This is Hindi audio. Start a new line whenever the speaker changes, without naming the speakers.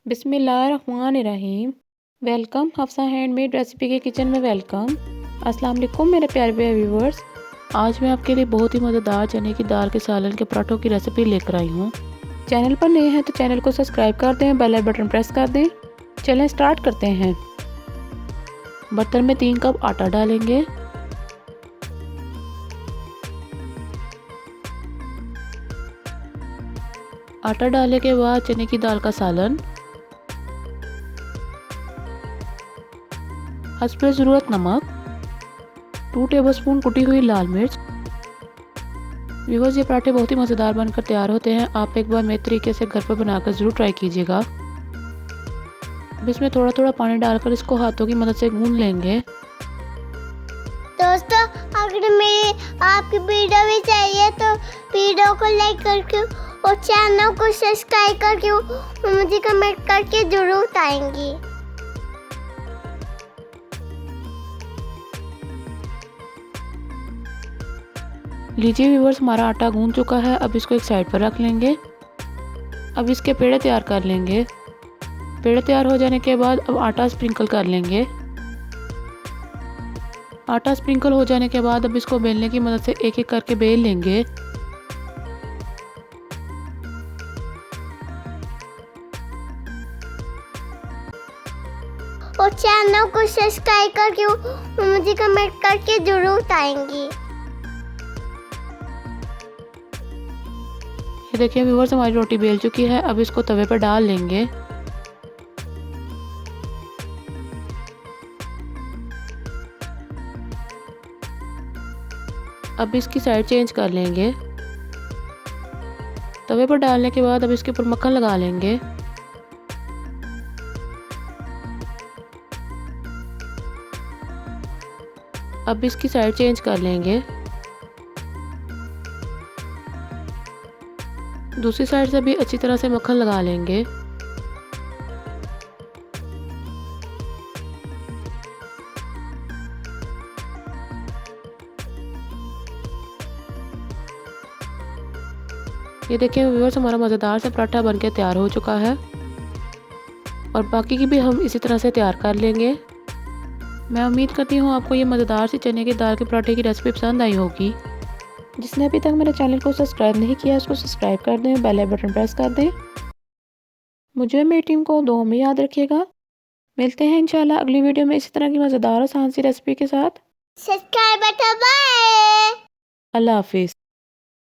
बिस्मिल्लाहिर्रहमानिर्रहीम। वेलकम हफ्सा हैंडमेड रेसिपी के किचन में वेलकम। अस्सलाम वालेकुम मेरे प्यारे प्यारे व्यूवर्स। आज मैं आपके लिए बहुत ही मज़ेदार चने की दाल के सालन के पराठों की रेसिपी लेकर आई हूँ। चैनल पर नए हैं तो चैनल को सब्सक्राइब कर दें, बेल बटन प्रेस कर दें। चलें स्टार्ट करते हैं। बर्तन में 3 कप आटा डालेंगे। आटा डालने के बाद चने की दाल का सालन, हस्बे ज़रूरत नमक, 2 टेबलस्पून कुटी हुई लाल मिर्च। व्यूअर्स, ये पराठे बहुत ही मज़ेदार बनकर तैयार होते हैं। आप एक बार मेरे तरीके से घर पर बनाकर ज़रूर ट्राई कीजिएगा। अब इसमें थोड़ा थोड़ा पानी डालकर इसको हाथों की मदद से गूंद लेंगे।
दोस्तों, अगर मेरी आपकी वीडियो भी चाहिए तो वीडियो को लाइक करके और चैनल को सब्सक्राइब करके मुझे कमेंट करके जरूर बताएंगी।
लीजिए व्यूअर्स, हमारा आटा गूंद चुका है। अब इसको एक साइड पर रख लेंगे। अब इसके पेड़े तैयार कर लेंगे। पेड़े तैयार हो जाने के बाद अब आटा स्प्रिंकल कर लेंगे। आटा स्प्रिंकल हो जाने के बाद अब इसको बेलने की मदद से एक एक करके बेल लेंगे।
और चैनल को सब्सक्राइब करके मुझे कमेंट करके जरूर बताएंगी।
ये देखिए व्यूअर्स, हमारी रोटी बेल चुकी है। अब इसको तवे पर डाल लेंगे। अब इसकी साइड चेंज कर लेंगे। तवे पर डालने के बाद अब इसके ऊपर मक्खन लगा लेंगे। अब इसकी साइड चेंज कर लेंगे। दूसरी साइड से भी अच्छी तरह से मक्खन लगा लेंगे। ये देखिए व्यूअर्स, हमारा मज़ेदार सा पराठा बनके तैयार हो चुका है। और बाकी की भी हम इसी तरह से तैयार कर लेंगे। मैं उम्मीद करती हूँ आपको ये मज़ेदार सी चने की दाल के पराठे की रेसिपी पसंद आई होगी। जिसने अभी तक मेरे चैनल को सब्सक्राइब नहीं किया उसको सब्सक्राइब कर दें, बेल बटन प्रेस कर दें। मुझे मेरी टीम को दुआ में याद रखिएगा। मिलते हैं इंशाल्लाह अगली वीडियो में इसी तरह की मज़ेदार आसान सी रेसिपी के साथ।
Subscribe button bye.
अल्लाह हाफिज़।